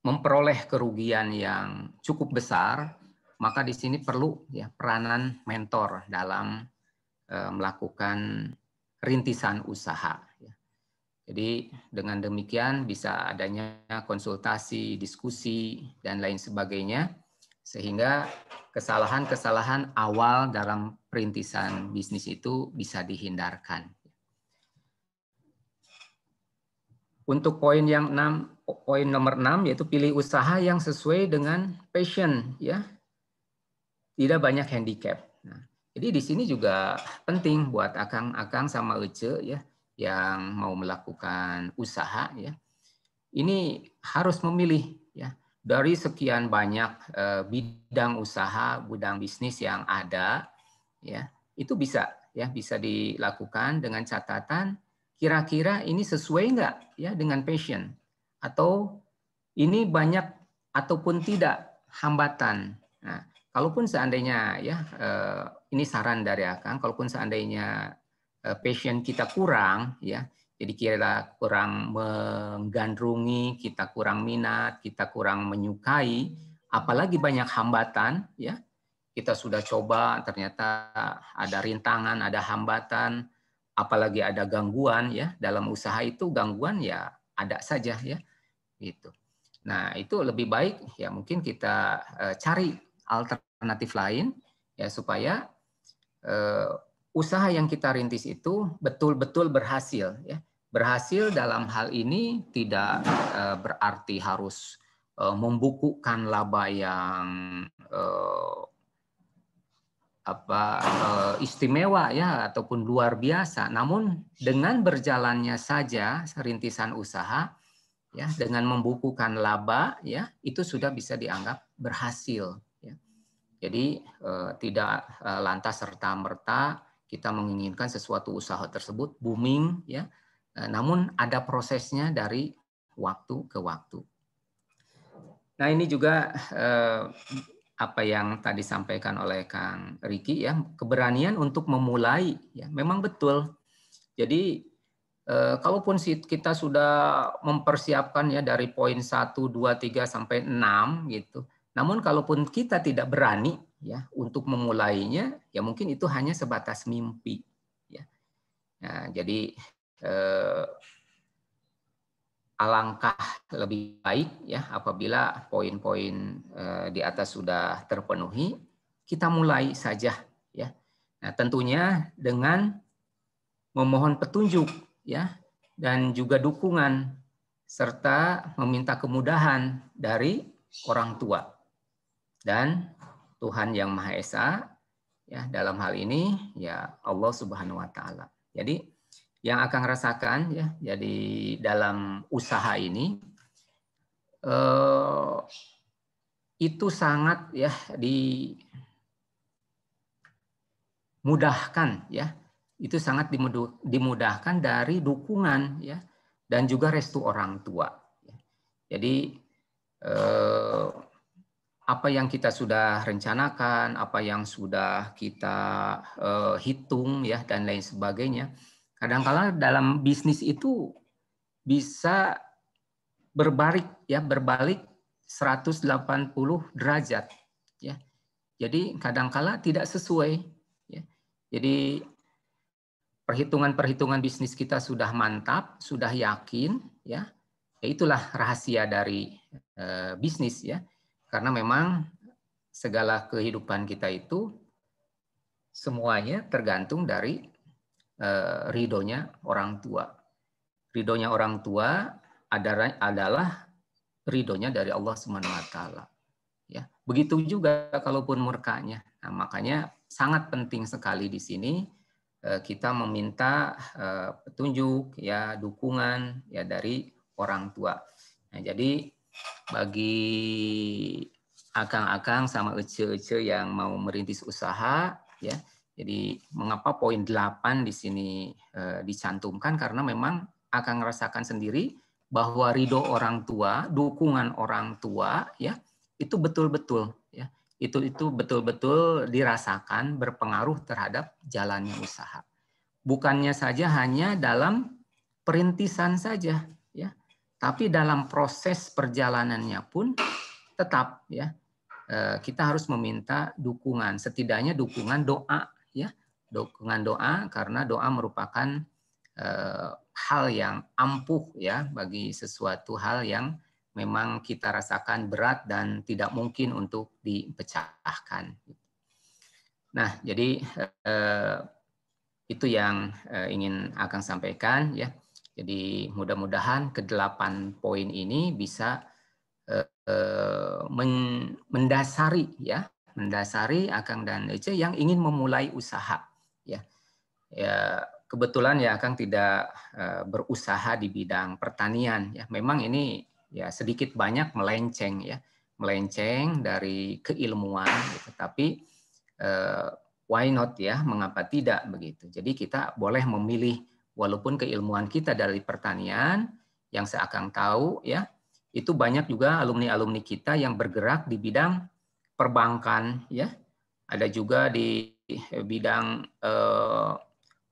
memperoleh kerugian yang cukup besar, maka di sini perlu ya peranan mentor dalam melakukan rintisan usaha. Jadi dengan demikian bisa adanya konsultasi, diskusi, dan lain sebagainya, sehingga kesalahan-kesalahan awal dalam perintisan bisnis itu bisa dihindarkan. Untuk poin nomor 6 yaitu pilih usaha yang sesuai dengan passion, ya. Tidak banyak handicap. Nah, jadi di sini juga penting buat akang-akang sama Ece ya yang mau melakukan usaha ya. Ini harus memilih ya dari sekian banyak bidang usaha, bidang bisnis yang ada ya. Itu bisa dilakukan dengan catatan kira-kira ini sesuai nggak ya dengan passion, atau ini banyak ataupun tidak hambatan. Nah, kalaupun seandainya ya ini saran dari Akang, kalaupun seandainya passion kita kurang ya, jadi kita kurang menggandrungi, kita kurang minat, kita kurang menyukai, apalagi banyak hambatan ya. Kita sudah coba ternyata ada rintangan, ada hambatan, apalagi ada gangguan ya dalam usaha itu, gangguan ya ada saja ya gitu. Nah, itu lebih baik ya mungkin kita cari alternatif lain ya supaya usaha yang kita rintis itu betul-betul berhasil ya. Berhasil dalam hal ini tidak berarti harus membukukan laba yang istimewa ya ataupun luar biasa. Namun dengan berjalannya saja rintisan usaha ya dengan membukukan laba ya itu sudah bisa dianggap berhasil ya. Jadi tidak lantas serta-merta kita menginginkan sesuatu usaha tersebut booming ya, namun ada prosesnya dari waktu ke waktu. Nah, ini juga apa yang tadi disampaikan oleh Kang Riki ya, keberanian untuk memulai ya, memang betul. Jadi kalaupun kita sudah mempersiapkan ya dari poin 1, 2, 3 sampai 6 gitu. Namun kalaupun kita tidak berani ya untuk memulainya, ya mungkin itu hanya sebatas mimpi ya. Nah, jadi alangkah lebih baik ya apabila poin-poin di atas sudah terpenuhi, kita mulai saja ya. Nah, tentunya dengan memohon petunjuk ya dan juga dukungan serta meminta kemudahan dari orang tua dan Tuhan Yang Maha Esa ya dalam hal ini ya Allah Subhanahu wa taala. Jadi yang akan rasakan ya jadi dalam usaha ini itu sangat ya dimudahkan ya. Itu sangat dimudahkan dari dukungan ya dan juga restu orang tua. Jadi apa yang kita sudah rencanakan, apa yang sudah kita hitung ya dan lain sebagainya, kadang-kala dalam bisnis itu bisa berbalik 180 derajat ya. Jadi kadang-kala tidak sesuai ya. Jadi perhitungan-perhitungan bisnis kita sudah mantap, sudah yakin ya. Itulah rahasia dari bisnis ya. Karena memang segala kehidupan kita itu semuanya tergantung dari ridhonya orang tua. Ridhonya orang tua adalah ridhonya dari Allah Subhanahu wa taala. Ya, begitu juga kalaupun murkanya. Nah, makanya sangat penting sekali di sini kita meminta petunjuk ya, dukungan ya dari orang tua. Nah, jadi bagi akang-akang sama ece-ece yang mau merintis usaha ya. Jadi mengapa poin 8 di sini dicantumkan, karena memang akan merasakan sendiri bahwa ridho orang tua, dukungan orang tua ya itu betul-betul ya. Itu betul-betul dirasakan berpengaruh terhadap jalannya usaha. Bukannya saja hanya dalam perintisan saja ya. Tapi dalam proses perjalanannya pun tetap ya kita harus meminta dukungan, setidaknya dukungan doa ya, dukungan doa karena doa merupakan hal yang ampuh ya bagi sesuatu hal yang memang kita rasakan berat dan tidak mungkin untuk dipecahkan. Nah, jadi itu yang ingin Akang sampaikan ya. Jadi mudah-mudahan ke-8 poin ini bisa mendasari ya, mendasari Akang dan Ece yang ingin memulai usaha ya. Ya kebetulan ya Akang tidak berusaha di bidang pertanian ya. Memang ini ya sedikit banyak melenceng ya, melenceng dari keilmuan gitu. Tapi why not ya, mengapa tidak begitu. Jadi kita boleh memilih walaupun keilmuan kita dari pertanian yang saya akan tahu ya, itu banyak juga alumni-alumni kita yang bergerak di bidang perbankan ya. Ada juga di bidang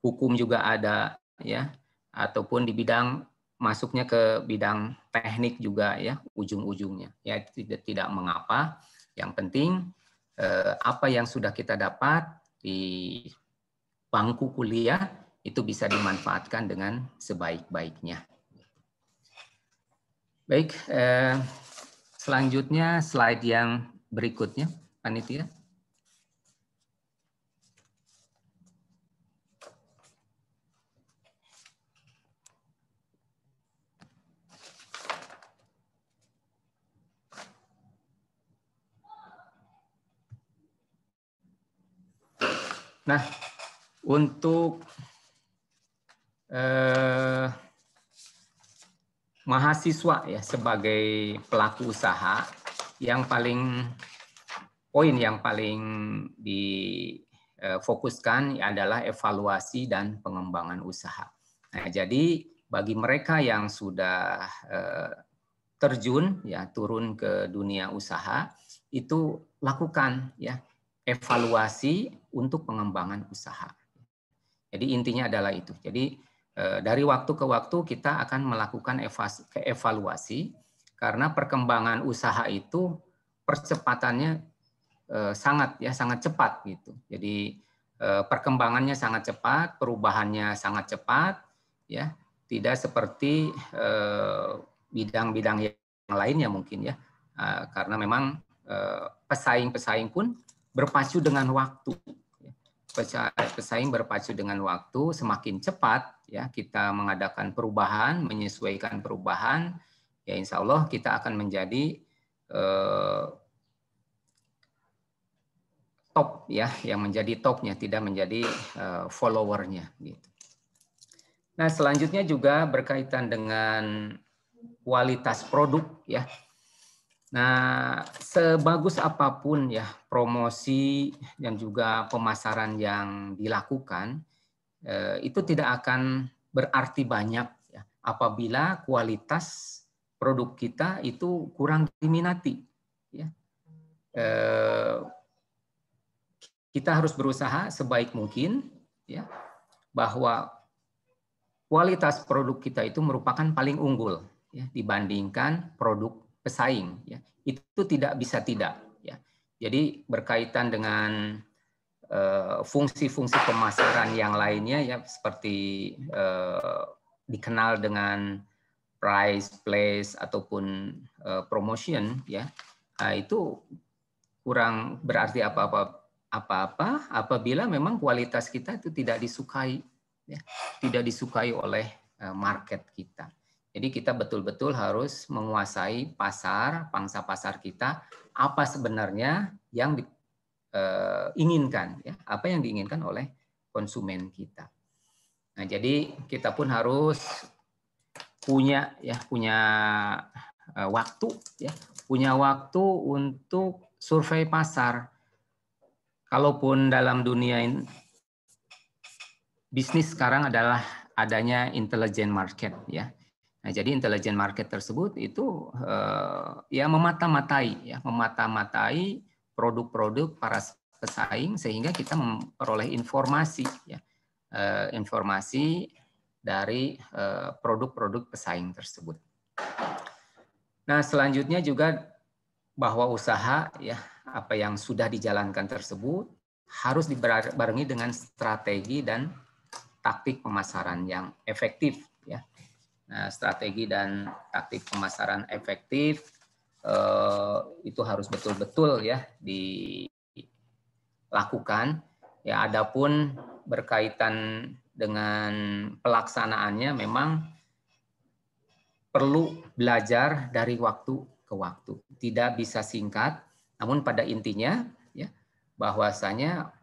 hukum juga ada ya, ataupun di bidang masuknya ke bidang teknik juga ya ujung-ujungnya. Ya tidak mengapa. Yang penting apa yang sudah kita dapat di bangku kuliah itu bisa dimanfaatkan dengan sebaik-baiknya. Baik, selanjutnya slide yang berikutnya, panitia. Nah, untuk mahasiswa ya sebagai pelaku usaha, yang paling poin yang paling difokuskan adalah evaluasi dan pengembangan usaha. Nah, jadi bagi mereka yang sudah terjun ya turun ke dunia usaha, itu lakukan ya evaluasi untuk pengembangan usaha. Jadi intinya adalah itu. Jadi dari waktu ke waktu kita akan melakukan evaluasi karena perkembangan usaha itu percepatannya sangat cepat gitu. Jadi perkembangannya sangat cepat, perubahannya sangat cepat ya. Tidak seperti bidang-bidang yang lainnya mungkin ya. Karena memang pesaing-pesaing pun berpacu dengan waktu. Pesaing berpacu dengan waktu, semakin cepat ya kita mengadakan perubahan, menyesuaikan perubahan, ya insya Allah kita akan menjadi top ya, yang menjadi topnya, tidak menjadi followernya gitu. Nah selanjutnya juga berkaitan dengan kualitas produk ya. Nah, sebagus apapun ya promosi dan juga pemasaran yang dilakukan, itu tidak akan berarti banyak ya, apabila kualitas produk kita itu kurang diminati. Ya. Kita harus berusaha sebaik mungkin ya, bahwa kualitas produk kita itu merupakan paling unggul ya, dibandingkan produk pesaing ya. Itu tidak bisa tidak ya. Jadi berkaitan dengan fungsi-fungsi pemasaran yang lainnya ya seperti dikenal dengan price, place ataupun promotion ya. Nah, itu kurang berarti apa-apa apabila memang kualitas kita itu tidak disukai ya, tidak disukai oleh market kita. Jadi kita betul-betul harus menguasai pasar, pangsa pasar kita, apa sebenarnya yang diinginkan, ya, apa yang diinginkan oleh konsumen kita. Nah, jadi kita pun harus punya waktu untuk survei pasar. Kalaupun dalam dunia bisnis sekarang adalah adanya intelligent market ya. Nah, jadi intelligent market tersebut itu ya memata-matai produk-produk para pesaing sehingga kita memperoleh informasi ya. Informasi dari produk-produk pesaing tersebut. Nah, selanjutnya juga bahwa usaha ya apa yang sudah dijalankan tersebut harus dibarengi dengan strategi dan taktik pemasaran yang efektif ya. Nah, strategi dan taktik pemasaran efektif itu harus betul-betul ya dilakukan. Ya, adapun berkaitan dengan pelaksanaannya memang perlu belajar dari waktu ke waktu. Tidak bisa singkat, namun pada intinya ya bahwasanya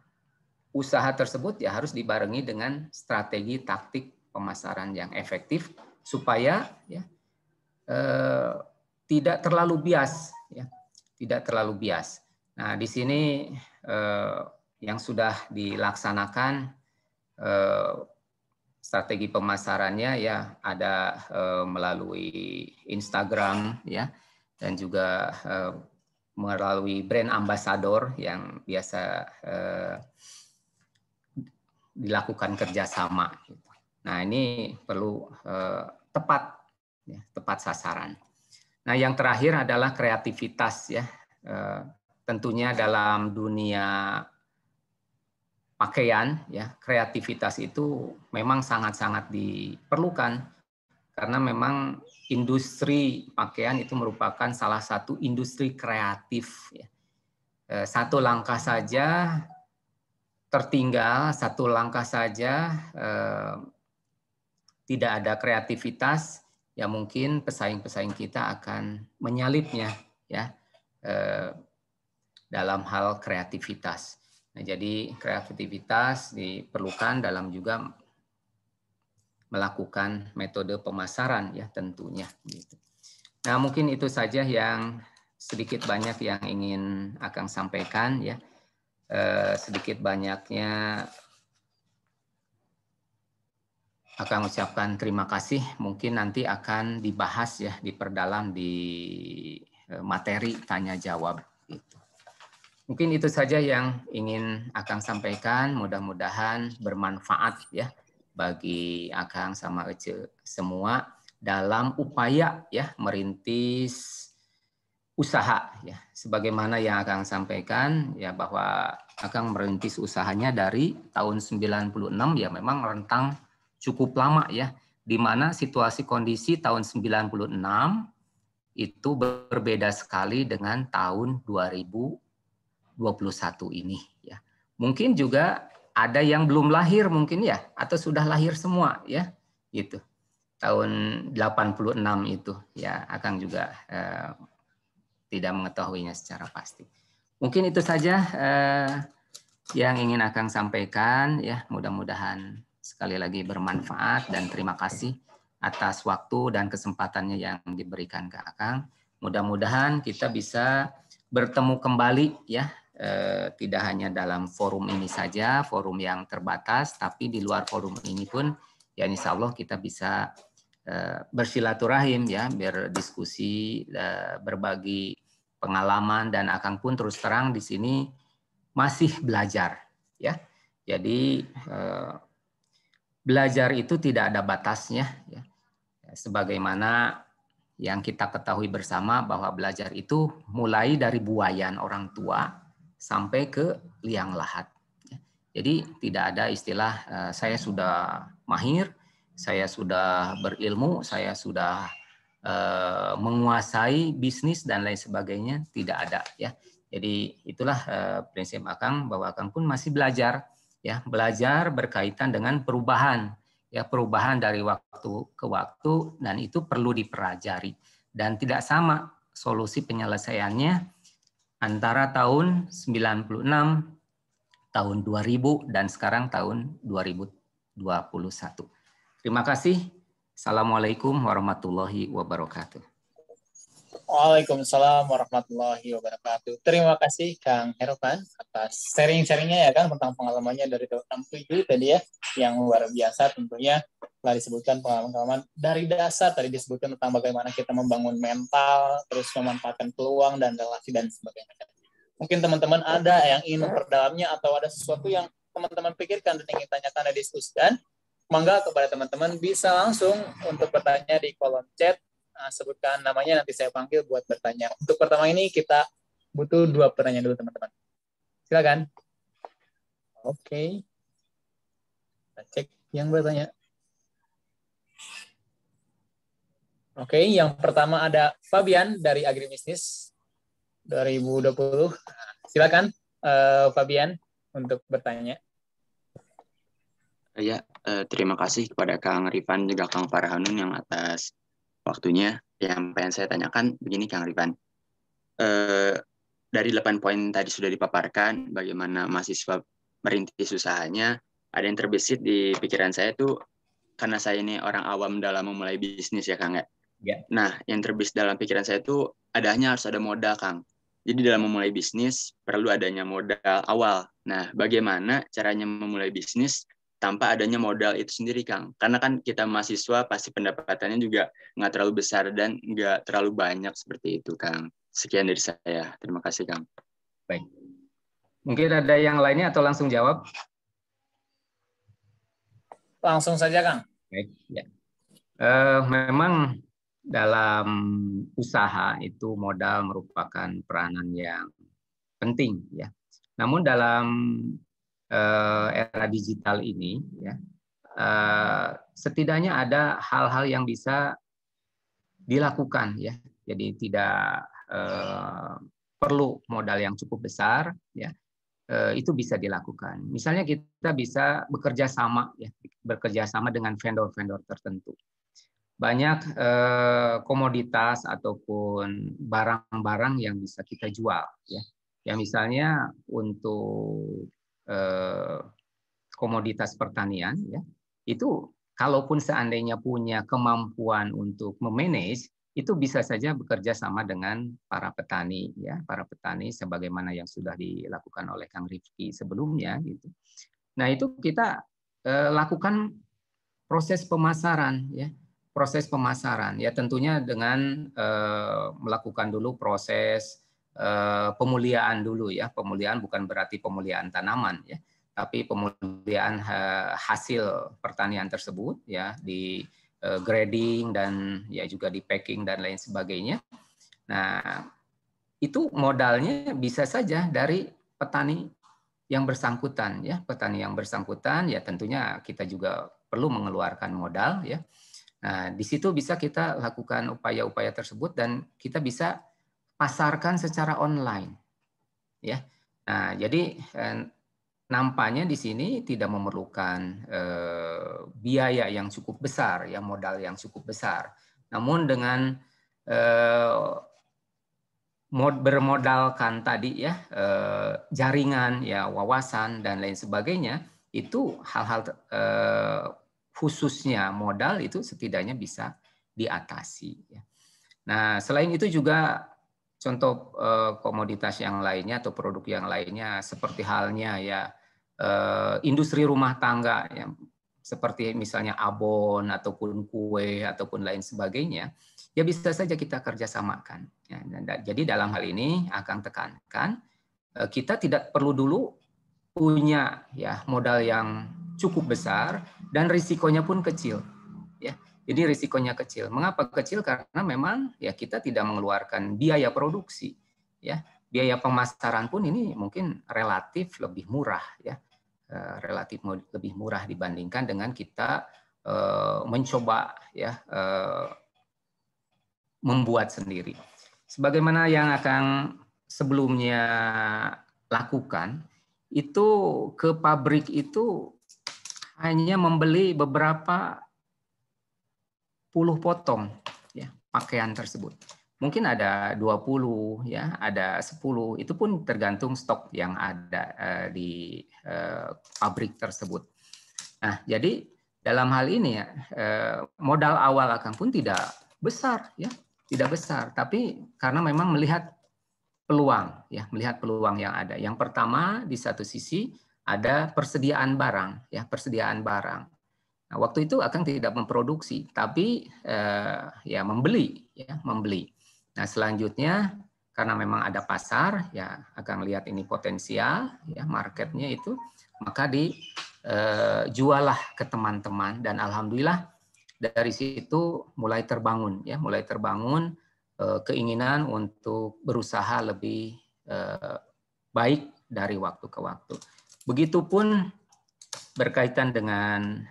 usaha tersebut ya harus dibarengi dengan strategi taktik pemasaran yang efektif supaya ya tidak terlalu bias ya, tidak terlalu bias. Nah, di sini yang sudah dilaksanakan strategi pemasarannya ya ada melalui Instagram ya dan juga melalui brand ambassador yang biasa dilakukan kerjasama. Nah, ini perlu tepat ya, tepat sasaran. Nah, yang terakhir adalah kreativitas ya. Tentunya dalam dunia pakaian ya, kreativitas itu memang sangat-sangat diperlukan karena memang industri pakaian itu merupakan salah satu industri kreatif ya. Satu langkah saja tertinggal, satu langkah saja tidak ada kreativitas, ya mungkin pesaing-pesaing kita akan menyalipnya ya dalam hal kreativitas. Nah, jadi kreativitas diperlukan dalam juga melakukan metode pemasaran ya tentunya. Gitu. Nah, mungkin itu saja yang sedikit banyak yang ingin Akang sampaikan ya. Sedikit banyaknya Akang ucapkan terima kasih. Mungkin nanti akan dibahas ya, diperdalam di materi tanya jawab. Gitu. Mungkin itu saja yang ingin Akang sampaikan. Mudah-mudahan bermanfaat ya bagi Akang sama Ece semua dalam upaya ya merintis usaha ya. Sebagaimana yang Akang sampaikan ya bahwa Akang merintis usahanya dari tahun 96 ya memang rentang cukup lama ya di mana situasi kondisi tahun 96 itu berbeda sekali dengan tahun 2021 ini ya. Mungkin juga ada yang belum lahir mungkin ya atau sudah lahir semua ya gitu. Tahun 86 itu ya Akang juga tidak mengetahuinya secara pasti. Mungkin itu saja yang ingin Akang sampaikan ya. Mudah-mudahan sekali lagi bermanfaat dan terima kasih atas waktu dan kesempatannya yang diberikan ke Akang. Mudah-mudahan kita bisa bertemu kembali ya. Tidak hanya dalam forum ini saja, forum yang terbatas, tapi di luar forum ini pun ya insya Allah kita bisa bersilaturahim ya, berdiskusi, berbagi pengalaman dan Akang pun terus terang di sini masih belajar ya. Jadi belajar itu tidak ada batasnya ya. Sebagaimana yang kita ketahui bersama bahwa belajar itu mulai dari buayan orang tua sampai ke liang lahat. Jadi tidak ada istilah saya sudah mahir, saya sudah berilmu, saya sudah menguasai bisnis dan lain sebagainya, tidak ada ya. Jadi itulah prinsip Akang bahwa Akang pun masih belajar ya, belajar berkaitan dengan perubahan ya, perubahan dari waktu ke waktu dan itu perlu dipelajari dan tidak sama solusi penyelesaiannya antara tahun 96, tahun 2000 dan sekarang tahun 2021. Terima kasih. Assalamualaikum warahmatullahi wabarakatuh. Waalaikumsalam warahmatullahi wabarakatuh. Terima kasih Kang Hervan atas sharing-sharingnya ya Kang tentang pengalamannya dari tahun 67 tadi ya, yang luar biasa tentunya. Telah disebutkan pengalaman-pengalaman dari dasar, tadi disebutkan tentang bagaimana kita membangun mental, terus memanfaatkan peluang dan relasi dan sebagainya. Mungkin teman-teman ada yang ingin memperdamnya atau ada sesuatu yang teman-teman pikirkan dan ingin tanyakan dan diskusikan, mangga kepada teman-teman bisa langsung untuk bertanya di kolom chat sebutkan namanya, nanti saya panggil buat bertanya. Untuk pertama ini kita butuh 2 pertanyaan dulu teman-teman. Silakan. Oke. Kita cek yang bertanya. Oke, yang pertama ada Fabian dari Agribisnis 2020. Silakan Fabian untuk bertanya. Ya, terima kasih kepada Kang Rifan juga Kang Farhanun yang atas waktunya. Yang pengen saya tanyakan begini Kang Rifan. Dari 8 poin tadi sudah dipaparkan bagaimana mahasiswa merintis usahanya. Ada yang terbesit di pikiran saya tuh karena saya ini orang awam dalam memulai bisnis ya Kang ya. Ya. Nah, yang terbesit dalam pikiran saya tuh harus ada modal Kang. Jadi dalam memulai bisnis perlu adanya modal awal. Nah, bagaimana caranya memulai bisnis tanpa adanya modal itu sendiri, Kang? Karena kan kita mahasiswa pasti pendapatannya juga nggak terlalu besar dan nggak terlalu banyak seperti itu, Kang. Sekian dari saya. Terima kasih, Kang. Baik. Mungkin ada yang lainnya atau langsung jawab? Langsung saja, Kang. Baik, ya. Memang dalam usaha itu modal merupakan peranan yang penting, ya. Namun dalam era digital ini, ya, setidaknya ada hal-hal yang bisa dilakukan, ya. Jadi tidak perlu modal yang cukup besar, ya. Itu bisa dilakukan. Misalnya kita bisa bekerja sama, ya, bekerja sama dengan vendor-vendor tertentu. Banyak komoditas ataupun barang-barang yang bisa kita jual, ya. Ya misalnya untuk komoditas pertanian, ya, itu kalaupun seandainya punya kemampuan untuk memanage, itu bisa saja bekerja sama dengan para petani, ya, para petani sebagaimana yang sudah dilakukan oleh Kang Rifki sebelumnya, gitu. Nah itu kita lakukan proses pemasaran, ya, proses pemasaran, ya tentunya dengan melakukan dulu proses pemuliaan dulu, ya, pemuliaan bukan berarti pemuliaan tanaman, ya, tapi pemuliaan hasil pertanian tersebut, ya, di grading dan ya juga di packing dan lain sebagainya. Nah, itu modalnya bisa saja dari petani yang bersangkutan, ya, petani yang bersangkutan, ya tentunya kita juga perlu mengeluarkan modal, ya. Nah, di situ bisa kita lakukan upaya-upaya tersebut dan kita bisa pasarkan secara online, ya. Nah, jadi nampaknya di sini tidak memerlukan biaya yang cukup besar, ya, modal yang cukup besar. Namun dengan bermodalkan tadi, ya, jaringan, ya, wawasan dan lain sebagainya, itu hal-hal khususnya modal itu setidaknya bisa diatasi, ya. Nah, selain itu juga contoh komoditas yang lainnya atau produk yang lainnya seperti halnya, ya, industri rumah tangga, ya, seperti misalnya abon ataupun kue ataupun lain sebagainya, ya bisa saja kita kerjasamakan. Ya, jadi dalam hal ini akan tekankan kita tidak perlu dulu punya, ya, modal yang cukup besar dan risikonya pun kecil, ya. Jadi risikonya kecil. Mengapa kecil? Karena memang ya kita tidak mengeluarkan biaya produksi, ya. Biaya pemasaran pun ini mungkin relatif lebih murah, ya. Relatif lebih murah dibandingkan dengan kita mencoba, ya, membuat sendiri. Sebagaimana yang akan sebelumnya lakukan, itu ke pabrik itu hanya membeli beberapa puluh potong, ya, pakaian tersebut. Mungkin ada 20, ya, ada 10, itu pun tergantung stok yang ada di pabrik tersebut. Nah, jadi dalam hal ini, ya, modal awal akan pun tidak besar, ya, tidak besar, tapi karena memang melihat peluang, ya, melihat peluang yang ada. Yang pertama di satu sisi ada persediaan barang, ya, persediaan barang. Nah, waktu itu akan tidak memproduksi, tapi ya membeli, ya, membeli. Nah, selanjutnya karena memang ada pasar, ya akan lihat ini potensial, ya, marketnya itu, maka dijualah ke teman-teman dan alhamdulillah dari situ mulai terbangun keinginan untuk berusaha lebih baik dari waktu ke waktu. Begitupun berkaitan dengan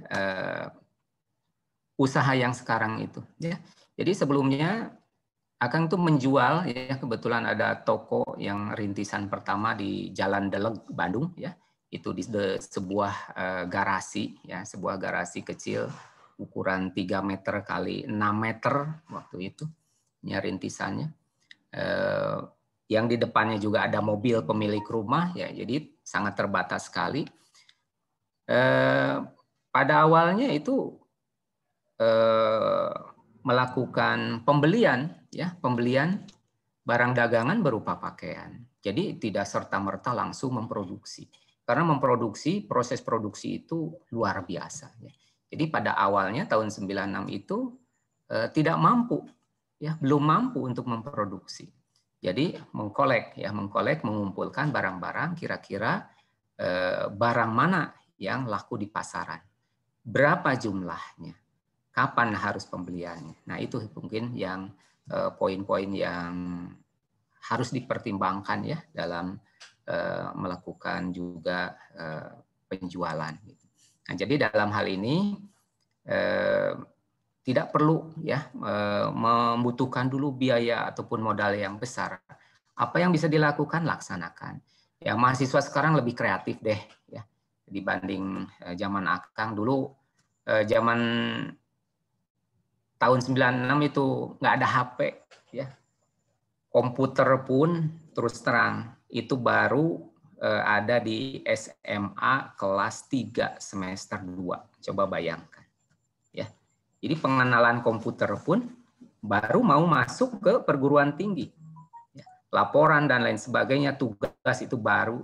usaha yang sekarang itu, ya. Jadi sebelumnya Akang tuh menjual, ya, kebetulan ada toko yang rintisan pertama di Jalan Deleg, Bandung, ya. Itu di sebuah garasi, ya, sebuah garasi kecil ukuran 3 meter kali 6 meter waktu itu, ya, rintisannya. Yang di depannya juga ada mobil pemilik rumah, ya, jadi sangat terbatas sekali. Pada awalnya itu melakukan pembelian, ya, pembelian barang dagangan berupa pakaian. Jadi tidak serta-merta langsung memproduksi. Karena memproduksi, proses produksi itu luar biasa. Ya. Jadi pada awalnya tahun 96 itu tidak mampu, ya, belum mampu untuk memproduksi. Jadi mengkolek, mengumpulkan barang-barang, kira-kira barang mana yang laku di pasaran, berapa jumlahnya, kapan harus pembeliannya. Nah, itu mungkin yang poin-poin yang harus dipertimbangkan, ya, dalam melakukan juga penjualan. Nah, jadi dalam hal ini tidak perlu, ya, membutuhkan dulu biaya ataupun modal yang besar. Apa yang bisa dilakukan, laksanakan. Ya, mahasiswa sekarang lebih kreatif deh, ya, dibanding zaman Akang dulu. Zaman tahun 96 itu nggak ada HP, ya. Komputer pun terus terang itu baru ada di SMA kelas 3 semester 2. Coba bayangkan, ya. Jadi pengenalan komputer pun baru mau masuk ke perguruan tinggi. Ya. Laporan dan lain sebagainya, tugas itu baru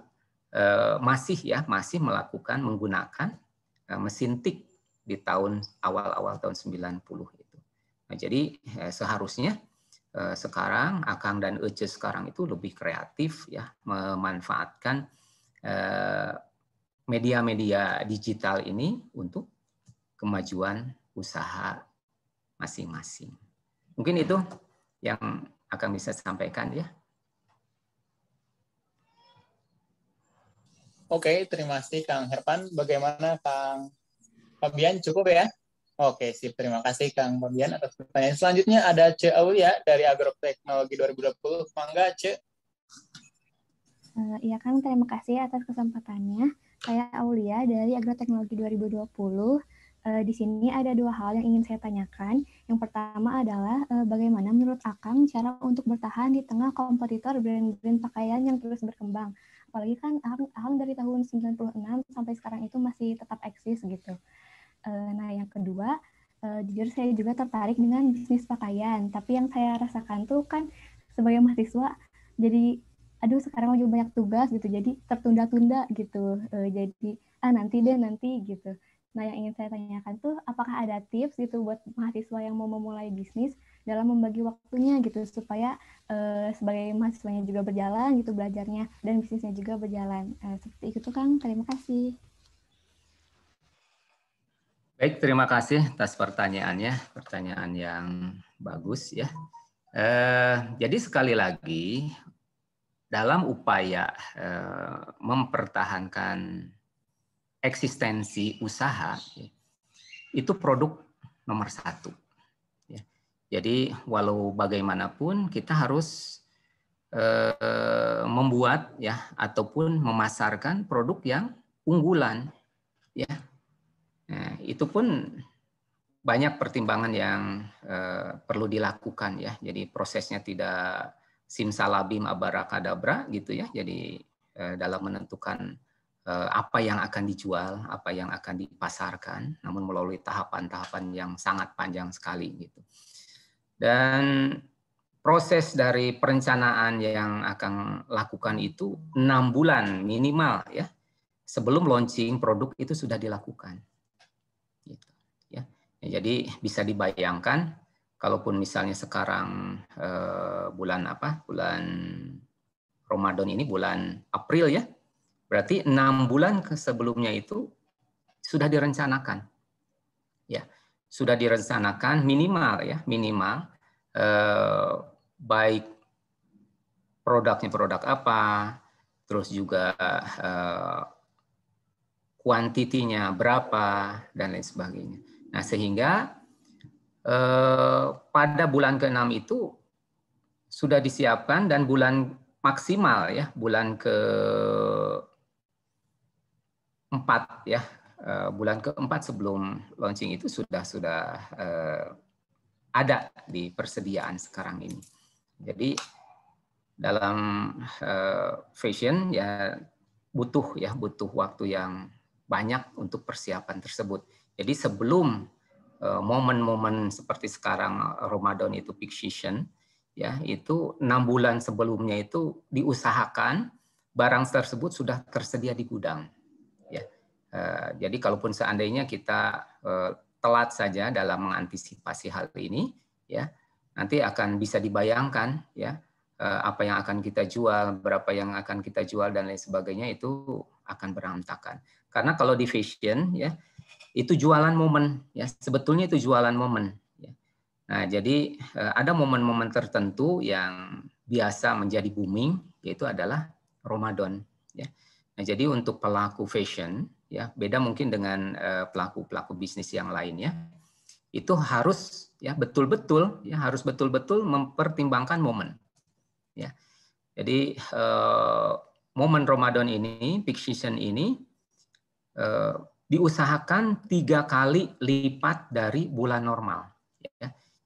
masih melakukan menggunakan mesin tik di tahun awal-awal tahun 90 itu. Nah, jadi seharusnya sekarang Akang dan Ece sekarang itu lebih kreatif, ya, memanfaatkan media-media digital ini untuk kemajuan usaha masing-masing. Mungkin itu yang Akang bisa sampaikan, ya. Oke, terima kasih Kang Herpan. Bagaimana Kang Fabian, cukup ya? Oke, sip. Terima kasih Kang Fabian atas pertanyaan. Selanjutnya ada Ce Aulia dari Agroteknologi 2020. Mangga, Ce. Iya Kang, terima kasih atas kesempatannya. Saya Aulia dari Agroteknologi 2020. Di sini ada dua hal yang ingin saya tanyakan. Yang pertama adalah bagaimana menurut Akang cara untuk bertahan di tengah kompetitor brand-brand pakaian yang terus berkembang. Apalagi kan Akang dari tahun 96 sampai sekarang itu masih tetap eksis gitu. Nah, yang kedua, jujur saya juga tertarik dengan bisnis pakaian. Tapi yang saya rasakan tuh kan sebagai mahasiswa, jadi aduh sekarang lagi banyak tugas gitu, jadi tertunda-tunda gitu. Jadi nanti gitu. Nah, yang ingin saya tanyakan tuh, apakah ada tips gitu buat mahasiswa yang mau memulai bisnis dalam membagi waktunya gitu, supaya sebagai mahasiswanya juga berjalan gitu belajarnya, dan bisnisnya juga berjalan. Seperti itu Kang, terima kasih. Baik, terima kasih atas pertanyaannya, pertanyaan yang bagus, ya. Jadi sekali lagi, dalam upaya mempertahankan eksistensi usaha, itu produk nomor 1. Ya. Jadi walau bagaimanapun kita harus membuat, ya, ataupun memasarkan produk yang unggulan, ya. Nah, itu pun banyak pertimbangan yang perlu dilakukan, ya. Jadi prosesnya tidak simsalabim abarakadabra gitu, ya. Jadi dalam menentukan apa yang akan dijual, apa yang akan dipasarkan, namun melalui tahapan-tahapan yang sangat panjang sekali gitu. Dan proses dari perencanaan yang akan lakukan itu 6 bulan minimal, ya. Sebelum launching produk itu sudah dilakukan. Gitu, ya. Jadi bisa dibayangkan, kalaupun misalnya sekarang bulan Ramadan ini bulan April, ya, berarti 6 bulan sebelumnya itu sudah direncanakan, ya. sudah direncanakan minimal baik produknya produk apa, terus juga kuantitinya berapa dan lain sebagainya. Nah, sehingga pada bulan ke-6 itu sudah disiapkan dan bulan maksimal bulan ke-4 bulan ke-4 sebelum launching itu sudah ada di persediaan sekarang ini. Jadi dalam fashion butuh waktu yang banyak untuk persiapan tersebut. Jadi sebelum momen-momen seperti sekarang Ramadan itu peak season, itu 6 bulan sebelumnya itu diusahakan barang tersebut sudah tersedia di gudang. Jadi kalaupun seandainya kita telat saja dalam mengantisipasi hal ini, nanti akan bisa dibayangkan apa yang akan kita jual, berapa yang akan kita jual dan lain sebagainya itu akan berantakan. Karena kalau di fashion itu jualan momen, sebetulnya itu jualan momen. Nah, jadi ada momen-momen tertentu yang biasa menjadi booming, yaitu adalah Ramadan. Nah, jadi untuk pelaku fashion, beda mungkin dengan pelaku bisnis yang lainnya, itu harus betul-betul mempertimbangkan momen. Jadi momen Ramadan ini, peak season ini diusahakan 3 kali lipat dari bulan normal.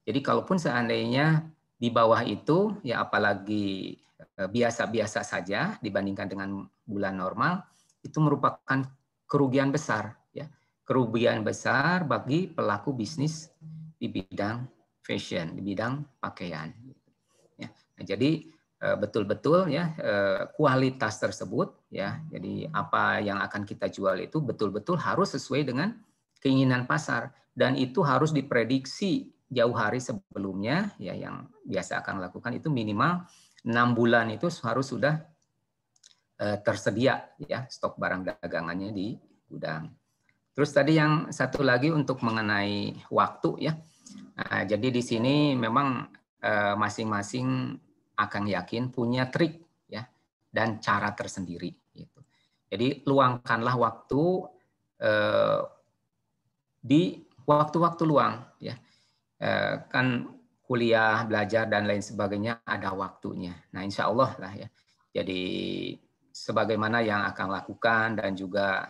Jadi kalaupun seandainya di bawah itu, apalagi biasa-biasa saja dibandingkan dengan bulan normal, itu merupakan kerugian besar. Kerugian besar bagi pelaku bisnis di bidang fashion, di bidang pakaian. Nah, jadi betul-betul kualitas tersebut jadi apa yang akan kita jual itu betul-betul harus sesuai dengan keinginan pasar dan itu harus diprediksi jauh hari sebelumnya yang biasa akan lakukan itu minimal 6 bulan itu harus sudah tersedia stok barang dagangannya di gudang. Terus tadi yang satu lagi untuk mengenai waktu Nah, jadi di sini memang masing-masing Akang yakin punya trik dan cara tersendiri gitu. Jadi luangkanlah waktu di waktu-waktu luang kan kuliah, belajar dan lain sebagainya ada waktunya. Nah, insya Allah lah Jadi sebagaimana yang Akang lakukan dan juga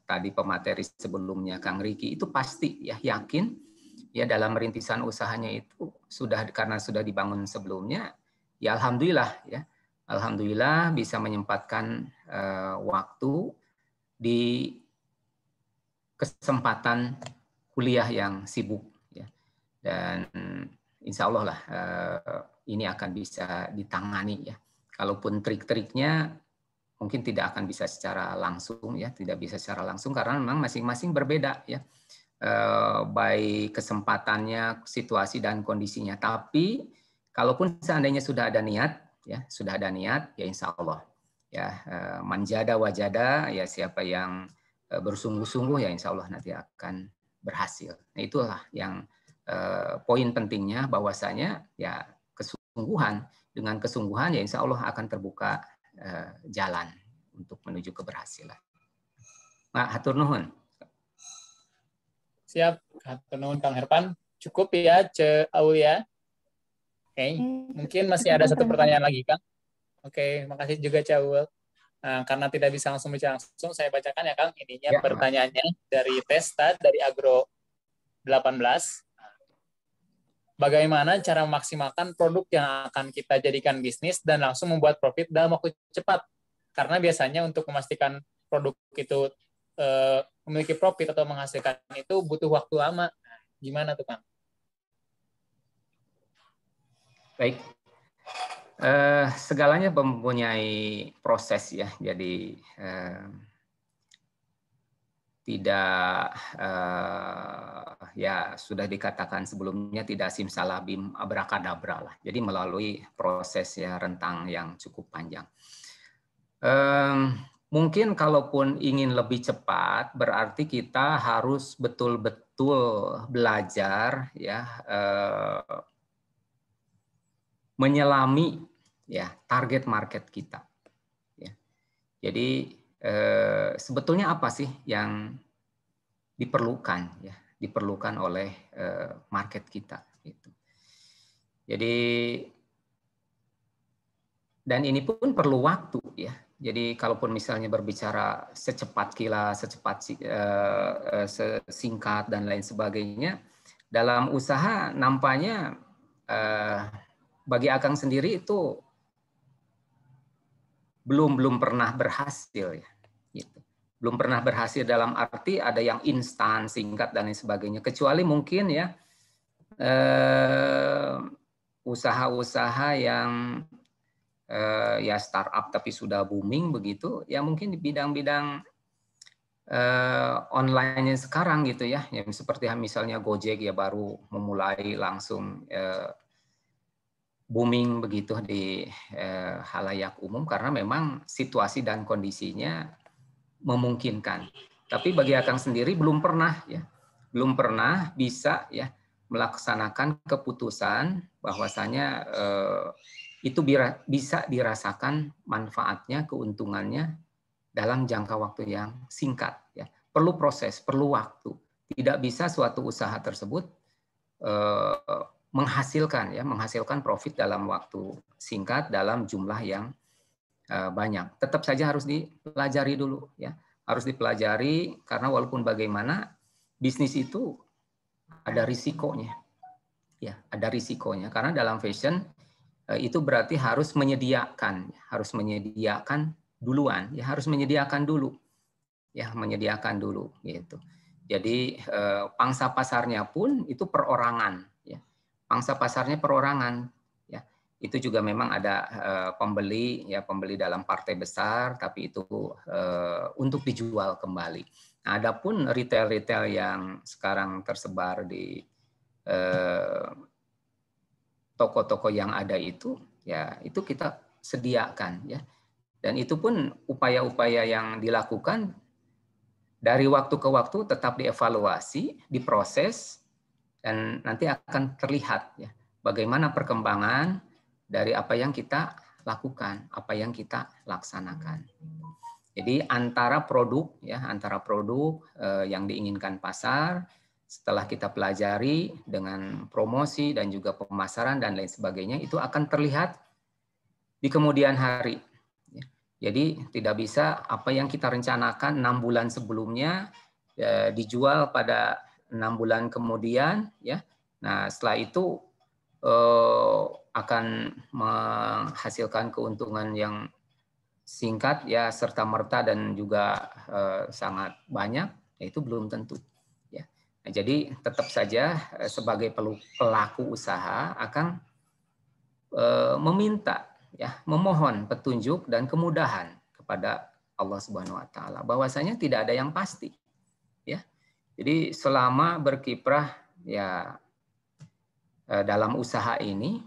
tadi pemateri sebelumnya Kang Riki itu pasti yakin dalam rintisan usahanya itu karena sudah dibangun sebelumnya. Alhamdulillah bisa menyempatkan waktu di kesempatan kuliah yang sibuk dan insya Allah lah ini akan bisa ditangani Kalaupun trik-triknya mungkin tidak akan bisa secara langsung tidak bisa secara langsung karena memang masing-masing berbeda baik kesempatannya, situasi dan kondisinya. Tapi kalaupun seandainya sudah ada niat insya Allah manjada wajada siapa yang bersungguh-sungguh insya Allah nanti akan berhasil. Nah, itulah yang poin pentingnya bahwasanya kesungguhan dengan kesungguhan insya Allah akan terbuka jalan untuk menuju keberhasilan. Nah, hatur nuhun. Siap, hatur nuhun Kang Herpan. Cukup Ce Aulia. Oke, mungkin masih ada satu pertanyaan lagi, Kang. Oke, makasih juga Ce Aul. Nah, karena tidak bisa langsung bicara langsung, saya bacakan Kang ininya pertanyaannya dari Testa dari Agro 18. Bagaimana cara memaksimalkan produk yang akan kita jadikan bisnis dan langsung membuat profit dalam waktu cepat? Karena biasanya untuk memastikan produk itu memiliki profit atau menghasilkan itu butuh waktu lama. Gimana tuh, Kang? Baik. Segalanya mempunyai proses jadi tidak sudah dikatakan sebelumnya tidak simsalabim abrakadabra lah. Jadi melalui proses rentang yang cukup panjang. Mungkin kalaupun ingin lebih cepat berarti kita harus betul-betul betul-betul belajar ya menyelami ya target market kita. Ya. Jadi sebetulnya apa sih yang diperlukan ya, diperlukan oleh market kita gitu. Jadi dan ini pun perlu waktu ya. Jadi kalaupun misalnya berbicara secepat kilat, sesingkat dan lain sebagainya, dalam usaha nampaknya bagi Akang sendiri itu belum pernah berhasil ya. Gitu. Belum pernah berhasil dalam arti ada yang instan, singkat dan lain sebagainya. Kecuali mungkin ya usaha-usaha yang ya startup tapi sudah booming begitu, ya mungkin di bidang-bidang online sekarang gitu ya, yang seperti misalnya Gojek ya baru memulai langsung booming begitu di halayak umum karena memang situasi dan kondisinya memungkinkan. Tapi bagi Akang sendiri belum pernah bisa ya melaksanakan keputusan bahwasanya itu bisa dirasakan manfaatnya, keuntungannya dalam jangka waktu yang singkat. Ya. Perlu proses, perlu waktu. Tidak bisa suatu usaha tersebut menghasilkan profit dalam waktu singkat dalam jumlah yang banyak. Tetap saja harus dipelajari dulu. Ya. Harus dipelajari karena walaupun bagaimana bisnis itu ada risikonya. Ya, ada risikonya karena dalam fashion itu berarti harus menyediakan duluan, ya harus menyediakan dulu gitu. Jadi pangsa pasarnya pun itu perorangan, ya. Pangsa pasarnya perorangan, ya. Itu juga memang ada pembeli dalam partai besar, tapi itu untuk dijual kembali. Nah, adapun retail yang sekarang tersebar di toko-toko yang ada itu, ya itu kita sediakan ya. Dan itu pun upaya-upaya yang dilakukan dari waktu ke waktu tetap dievaluasi, diproses, dan nanti akan terlihat ya bagaimana perkembangan dari apa yang kita lakukan, apa yang kita laksanakan. Jadi antara produk yang diinginkan pasar, setelah kita pelajari dengan promosi dan juga pemasaran dan lain sebagainya, itu akan terlihat di kemudian hari. Jadi tidak bisa apa yang kita rencanakan 6 bulan sebelumnya dijual pada 6 bulan kemudian, ya. Nah setelah itu akan menghasilkan keuntungan yang singkat ya serta merta dan juga sangat banyak, ya itu belum tentu. Nah, jadi tetap saja sebagai pelaku usaha akan meminta, ya, memohon petunjuk dan kemudahan kepada Allah Subhanahu Wa Taala. Bahwasanya tidak ada yang pasti, ya. Jadi selama berkiprah ya dalam usaha ini,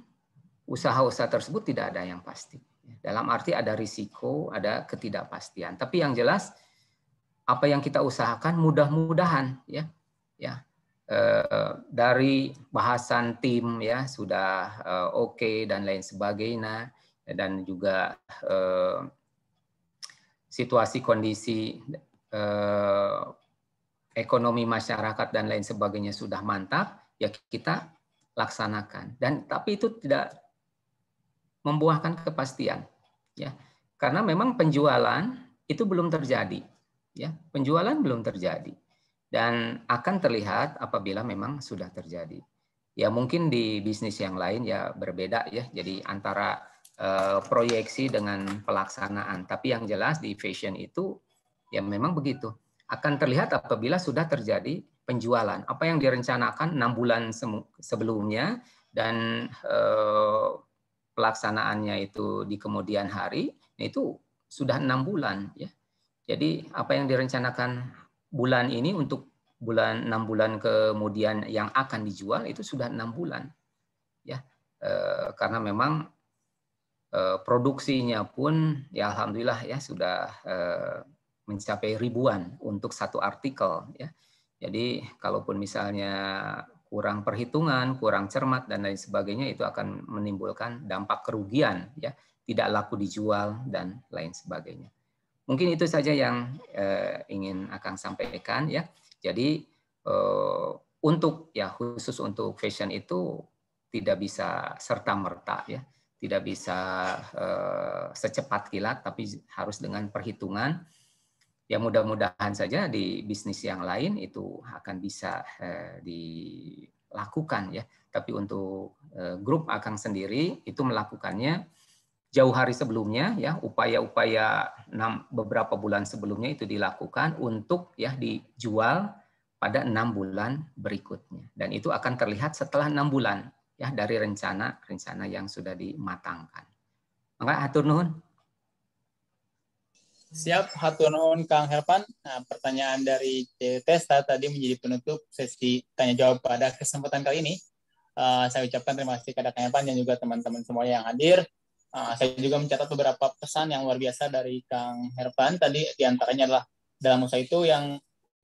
usaha-usaha tersebut tidak ada yang pasti. Dalam arti ada risiko, ada ketidakpastian. Tapi yang jelas apa yang kita usahakan mudah-mudahan ya dari bahasan tim ya sudah oke dan lain sebagainya, dan juga situasi kondisi ekonomi masyarakat dan lain sebagainya sudah mantap, ya kita laksanakan. Dan tapi itu tidak membuahkan kepastian ya, karena memang penjualan itu belum terjadi ya, penjualan belum terjadi. Dan akan terlihat apabila memang sudah terjadi. Ya mungkin di bisnis yang lain ya berbeda ya. Jadi antara proyeksi dengan pelaksanaan. Tapi yang jelas di fashion itu ya memang begitu. Akan terlihat apabila sudah terjadi penjualan. Apa yang direncanakan 6 bulan sebelumnya dan pelaksanaannya itu di kemudian hari, itu sudah 6 bulan ya. Jadi apa yang direncanakan bulan ini untuk 6 bulan kemudian yang akan dijual itu sudah 6 bulan ya, karena memang produksinya pun ya alhamdulillah ya sudah mencapai ribuan untuk satu artikel ya. Jadi kalaupun misalnya kurang perhitungan, kurang cermat dan lain sebagainya, itu akan menimbulkan dampak kerugian, ya, tidak laku dijual dan lain sebagainya. Mungkin itu saja yang ingin Akang sampaikan, ya. Jadi untuk ya khusus untuk fashion itu tidak bisa serta merta, ya, tidak bisa secepat kilat, tapi harus dengan perhitungan. Ya mudah-mudahan saja di bisnis yang lain itu akan bisa dilakukan, ya. Tapi untuk grup Akang sendiri itu melakukannya jauh hari sebelumnya, ya, upaya-upaya beberapa bulan sebelumnya itu dilakukan untuk ya dijual pada 6 bulan berikutnya, dan itu akan terlihat setelah 6 bulan, ya, dari rencana yang sudah dimatangkan. Maka hatur nuhun. Siap, hatur nuhun Kang Herpan. Nah, pertanyaan dari Testa tadi menjadi penutup sesi tanya jawab pada kesempatan kali ini. Saya ucapkan terima kasih kepada Kang Herpan dan juga teman-teman semua yang hadir. Saya juga mencatat beberapa pesan yang luar biasa dari Kang Herpan. Tadi diantaranya adalah dalam usaha itu yang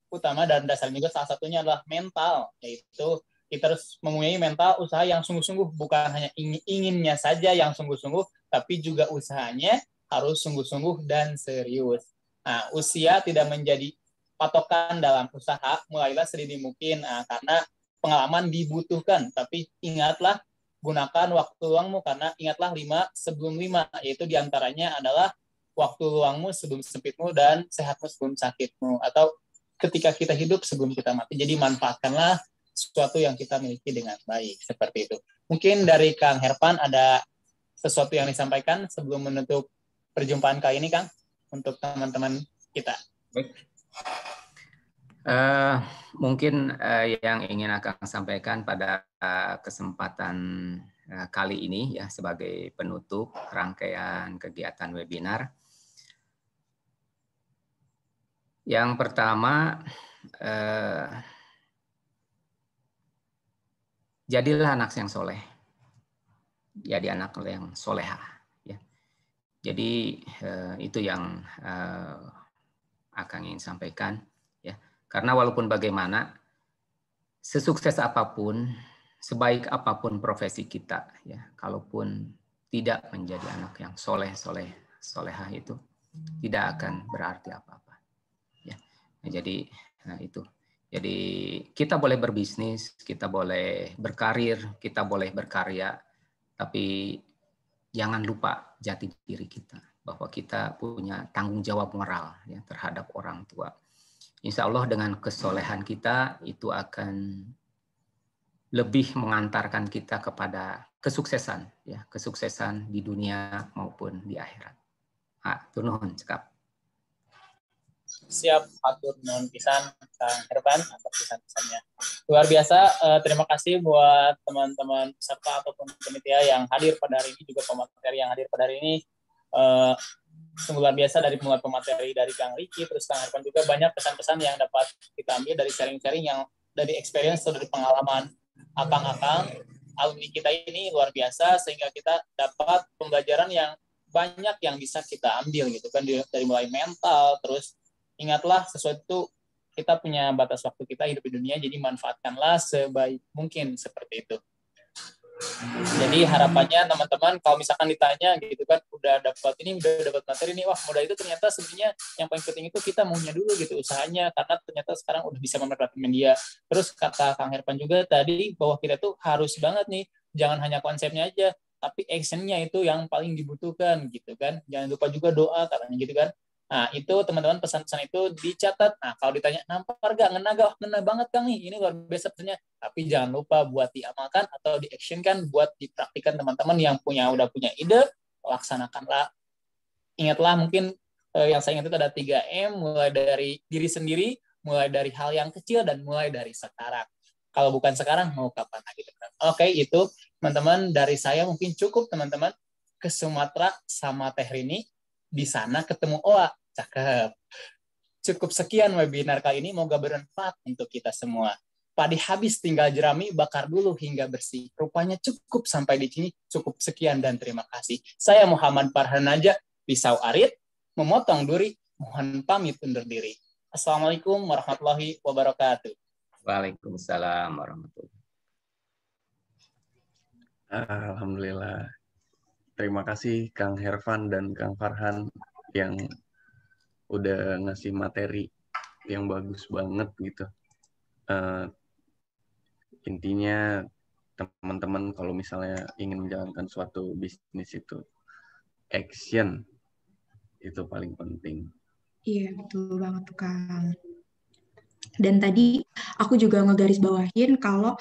utama dan dasarnya juga salah satunya adalah mental, yaitu kita harus mempunyai mental usaha yang sungguh-sungguh, bukan hanya inginnya saja yang sungguh-sungguh, tapi juga usahanya harus sungguh-sungguh dan serius. Nah, usia tidak menjadi patokan dalam usaha, mulailah sedini mungkin, karena pengalaman dibutuhkan, tapi ingatlah, gunakan waktu luangmu, karena ingatlah 5 sebelum 5, yaitu diantaranya adalah waktu luangmu sebelum sempitmu dan sehatmu sebelum sakitmu, atau ketika kita hidup sebelum kita mati. Jadi manfaatkanlah sesuatu yang kita miliki dengan baik, seperti itu. Mungkin dari Kang Herpan ada sesuatu yang disampaikan sebelum menutup perjumpaan kali ini, Kang, untuk teman-teman kita. Baik. Mungkin yang ingin Akang sampaikan pada kesempatan kali ini, ya, sebagai penutup rangkaian kegiatan webinar. Yang pertama, jadilah anak yang soleh. Jadi anak yang soleha. Ya. Jadi itu yang Akang ingin sampaikan. Ya. Karena walaupun bagaimana, sesukses apapun, sebaik apapun profesi kita, ya, kalaupun tidak menjadi anak yang soleha itu tidak akan berarti apa-apa. Ya. Nah, jadi itu. Jadi kita boleh berbisnis, kita boleh berkarir, kita boleh berkarya, tapi jangan lupa jati diri kita, bahwa kita punya tanggung jawab moral, ya, terhadap orang tua. Insya Allah dengan kesolehan kita itu akan lebih mengantarkan kita kepada kesuksesan, ya, kesuksesan di dunia maupun di akhirat. Nuhun cekap. Siap, hatur nuhun pisan Kang Herpan atas pesan-pesannya. Luar biasa, terima kasih buat teman-teman peserta ataupun panitia yang hadir pada hari ini, juga pemateri yang hadir pada hari ini. Sungguh luar biasa dari mulai pemateri dari Kang Riki, terus Kang Herpan juga banyak pesan-pesan yang dapat kita ambil dari sharing-sharing yang dari experience atau dari pengalaman akang-akang alumni kita ini luar biasa, sehingga kita dapat pembelajaran yang banyak yang bisa kita ambil gitu kan, dari mulai mental. Terus ingatlah, sesuatu kita punya batas waktu, kita hidup di dunia, jadi manfaatkanlah sebaik mungkin, seperti itu. Jadi harapannya teman-teman kalau misalkan ditanya gitu kan, udah dapat materi nih, wah modal itu ternyata sebenarnya yang paling penting itu kita maunya dulu gitu usahanya, karena ternyata sekarang udah bisa memanfaatkan media. Terus kata Kang Herpan juga tadi bahwa kita tuh harus banget nih, jangan hanya konsepnya aja, tapi actionnya itu yang paling dibutuhkan gitu kan. Jangan lupa juga doa katanya gitu kan. Nah, itu teman-teman pesan-pesan itu dicatat. Nah, kalau ditanya, nampar gak? Ngena banget Kang nih, ini luar biasa pesannya. Tapi jangan lupa buat diamalkan atau di-actionkan, buat dipraktikan teman-teman yang udah punya ide, laksanakanlah. Ingatlah mungkin yang saya ingat itu ada 3M, mulai dari diri sendiri, mulai dari hal yang kecil, dan mulai dari sekarang. Kalau bukan sekarang, mau kapan lagi? Oke, itu teman-teman dari saya mungkin cukup teman-teman. Ke Sumatera sama Teh Rini, di sana ketemu Oa. Cakep. Cukup sekian webinar kali ini, moga bermanfaat untuk kita semua. Padi habis, tinggal jerami, bakar dulu hingga bersih. Rupanya cukup sampai di sini. Cukup sekian dan terima kasih. Saya Muhammad Farhanaja, pisau arit, memotong duri, mohon pamit undur diri. Assalamualaikum warahmatullahi wabarakatuh. Waalaikumsalam warahmatullahi. Alhamdulillah. Terima kasih Kang Hervan dan Kang Farhan yang udah ngasih materi yang bagus banget gitu. Intinya teman-teman kalau misalnya ingin menjalankan suatu bisnis itu action itu paling penting. Iya, betul banget tuh Kang. Dan tadi aku juga ngegarisbawahin kalau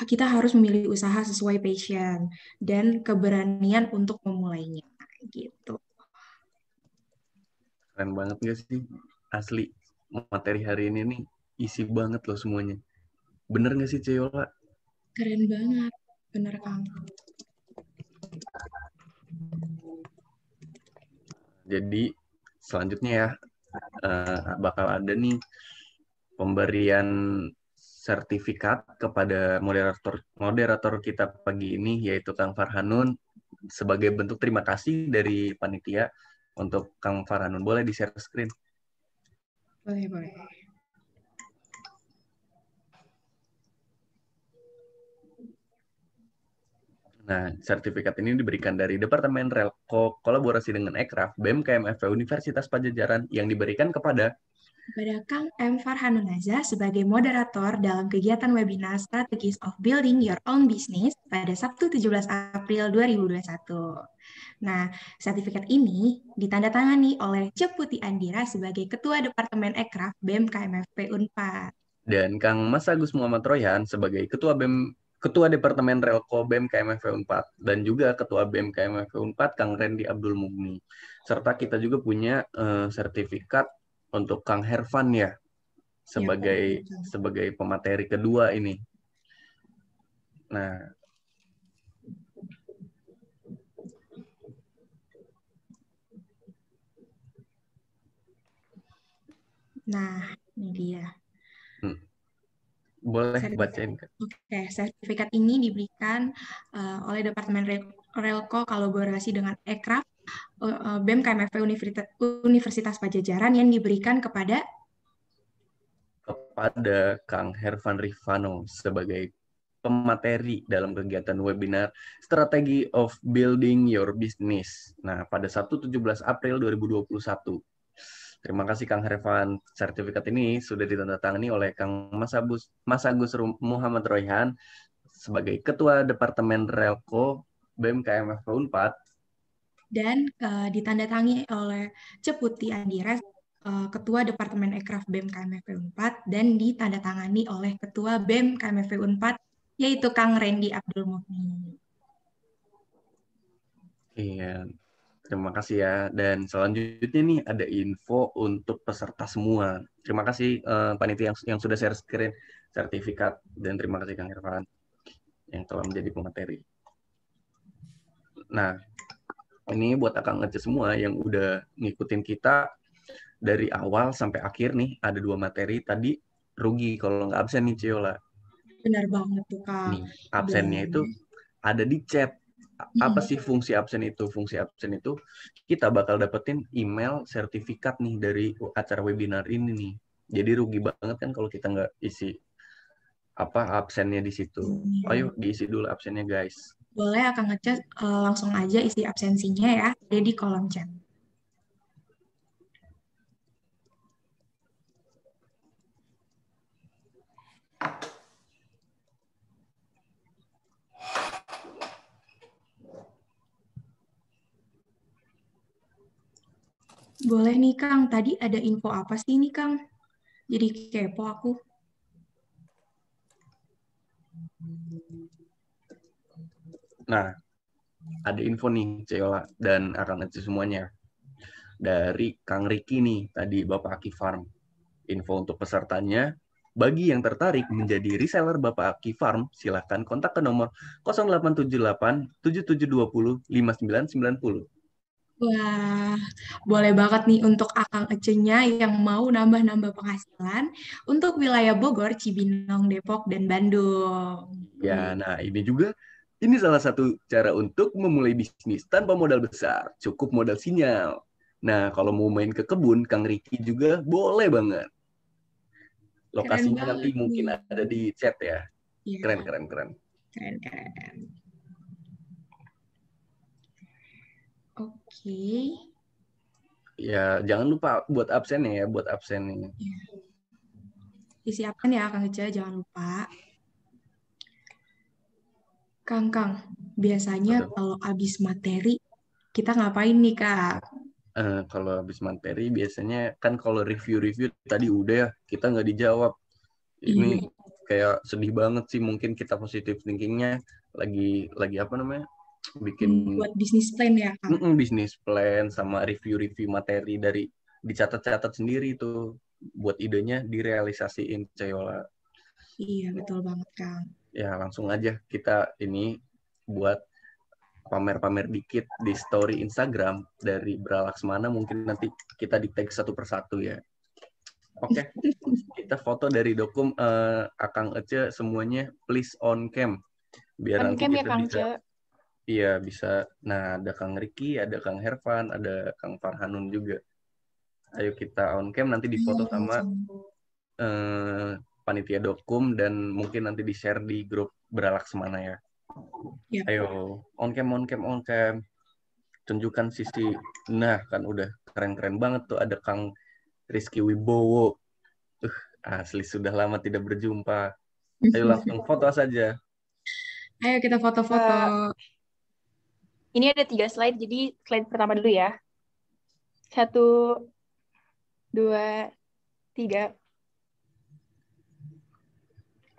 kita harus memilih usaha sesuai passion dan keberanian untuk memulainya gitu. Keren banget gak sih? Asli, materi hari ini nih isi banget loh semuanya. Bener gak sih Ceyola? Keren banget, bener Kang. Jadi selanjutnya ya, bakal ada nih pemberian sertifikat kepada moderator kita pagi ini, yaitu Kang Farhanun, sebagai bentuk terima kasih dari panitia untuk Kang Farhanun. Boleh di-share screen? Boleh. Nah, sertifikat ini diberikan dari Departemen Relko kolaborasi dengan Ekraf, BEM KMFP Universitas Padjadjaran yang diberikan kepada Kang M. Farhanun Naza sebagai moderator dalam kegiatan webinar Strategies of Building Your Own Business pada Sabtu 17 April 2021. Nah, sertifikat ini ditandatangani oleh Ceputi Andira sebagai Ketua Departemen Ekraf BEM KMFP Unpad. dan Kang Mas Agus Muhammad Royhan sebagai Ketua Departemen Relko BEM KMFP Unpad dan juga Ketua BEM KMFP Unpad Kang Randy Abdul Mugni. Serta kita juga punya sertifikat untuk Kang Hervan ya sebagai pemateri kedua ini. Nah, ini dia. Boleh bacain. Oke, sertifikat ini diberikan oleh Departemen Relko kolaborasi dengan Ekraf BEM KMFP Universitas Padjadjaran yang diberikan kepada Kang Hervan Rifano sebagai pemateri dalam kegiatan webinar Strategi of Building Your Business. Nah, pada Sabtu 17 April 2021. Terima kasih Kang Hervan. Sertifikat ini sudah ditandatangani oleh Kang Mas Agus Muhammad Royhan sebagai Ketua Departemen Relko BEM KMFP Unpad dan ditandatangani oleh Ceputi Andira, Ketua Departemen Ekraf BEM KMFP Unpad, dan ditandatangani oleh Ketua BEM KMFP Unpad, yaitu Kang Randy Abdul Mugni. Iya, terima kasih ya. Dan selanjutnya nih ada info untuk peserta semua. Terima kasih panitia yang sudah share screen sertifikat, dan terima kasih Kang Irfan yang telah menjadi pemateri. Nah, ini buat Akang Ngece semua yang udah ngikutin kita dari awal sampai akhir nih, ada 2 materi. Tadi rugi kalau nggak absen nih Ciola. Benar banget tuh Kak. Nih, absennya itu ada di chat. Apa sih fungsi absen itu? Fungsi absen itu kita bakal dapetin email sertifikat nih dari acara webinar ini nih. Jadi rugi banget kan kalau kita nggak isi absennya di situ. Ayo diisi dulu absennya guys. Boleh Akang Ngece langsung aja isi absensinya ya, ada di kolom chat. Boleh nih Kang, tadi ada info apa sih nih Kang? Jadi kepo aku. Nah, ada info nih Ceyola dan Akang Ngece semuanya. Dari Kang Riki nih, tadi Bapak Aki Farm. Info untuk pesertanya, bagi yang tertarik menjadi reseller Bapak Aki Farm, silahkan kontak ke nomor 0878 7720 5990. Wah, boleh banget nih untuk Akang Ece-nya yang mau nambah-nambah penghasilan untuk wilayah Bogor, Cibinong, Depok, dan Bandung. Ya, nah ini salah satu cara untuk memulai bisnis tanpa modal besar, cukup modal sinyal. Nah, kalau mau main ke kebun, Kang Riki juga boleh banget. Lokasinya Keren nanti banget mungkin nih. ada di chat ya. Iya, Keren. keren. Oke. Ya, jangan lupa buat absennya ya, buat absen ini. Iya. Disiapkan ya Kang Ece, jangan lupa. Kang, biasanya Betul. kalau habis materi, kita ngapain nih, Kak? Kalau habis materi biasanya kan kalau review tadi udah ya, kita nggak dijawab. Ini Iya. kayak sedih banget sih, mungkin kita positive thinkingnya lagi apa namanya, bikin Buat bisnis plan ya, Kang? bisnis plan sama review materi dari dicatat sendiri tuh buat idenya direalisasiin, Ceyola. Iya, betul banget, Kang. Ya langsung aja kita ini buat pamer-pamer dikit di story Instagram dari Bralaksmana, mungkin nanti kita di tag satu persatu ya. Oke. Kita foto dari dokum Akang Ece semuanya please on cam biar On nanti cam ya, kita Kang bisa. Ce. Iya bisa. Nah ada Kang Riki, ada Kang Hervan, ada Kang Farhanun juga. Ayo kita on cam, nanti difoto sama panitia dokum dan mungkin nanti di share di grup Bralaksmana ya. Yep. Ayo on cam. Tunjukkan sisi. Nah kan udah keren banget tuh, ada Kang Rizky Wibowo. Asli sudah lama tidak berjumpa. Ayo langsung foto saja. Ayo kita foto-foto. Ini ada 3 slide, jadi slide pertama dulu ya. 1, 2, 3.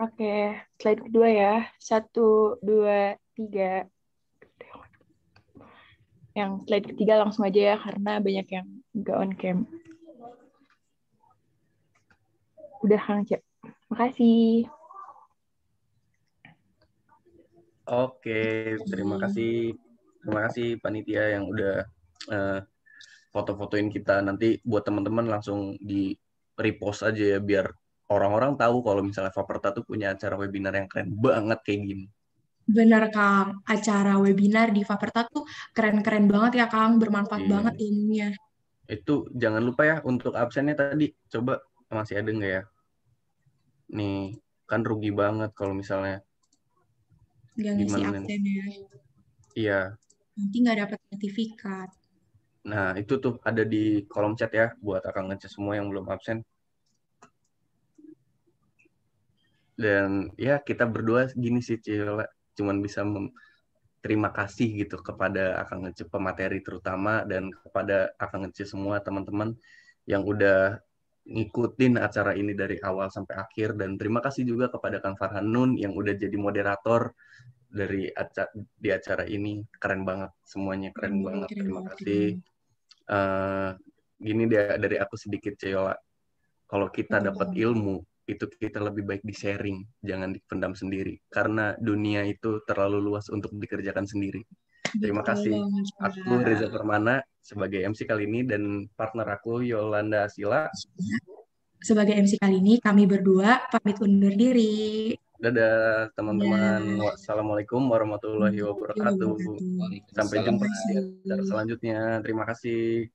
Oke, slide kedua ya. 1, 2, 3. Yang slide ketiga langsung aja ya, karena banyak yang nggak on cam. Udah, Kang Ce. Makasih. Oke, terima kasih panitia yang udah foto-fotoin kita. Nanti buat teman-teman langsung di repost aja ya, biar orang-orang tahu kalau misalnya Faperta tuh punya acara webinar yang keren banget kayak gini. Benar, Kang. Acara webinar di Faperta tuh keren-keren banget ya, Kang. Bermanfaat banget ilmunya. Itu jangan lupa ya untuk absennya tadi. Coba masih ada nggak ya? Nih, kan rugi banget kalau misalnya Nggak ngisi gimana? absen ya. Iya. Nanti nggak dapat sertifikat. Nah, itu tuh ada di kolom chat ya, buat Akang Ece semua yang belum absen. Dan ya kita berdua gini sih, Cila, cuman bisa terima kasih gitu kepada Akang Ece pemateri terutama, dan kepada Akang Ece semua teman-teman yang udah ngikutin acara ini dari awal sampai akhir. Dan terima kasih juga kepada Kang Farhanun yang udah jadi moderator di acara ini. Keren banget semuanya, keren banget. Terima kasih. Gini deh dari aku sedikit, Ceyola. Kalau kita dapat ilmu, itu kita lebih baik di sharing, jangan dipendam sendiri. Karena dunia itu terlalu luas untuk dikerjakan sendiri. Terima kasih. Aku Reza Permana sebagai MC kali ini, dan partner aku Yolanda Asila. Sebagai MC kali ini, kami berdua pamit undur diri. Dadah teman-teman. Wassalamualaikum warahmatullahi wabarakatuh. Sampai jumpa di acara selanjutnya. Terima kasih.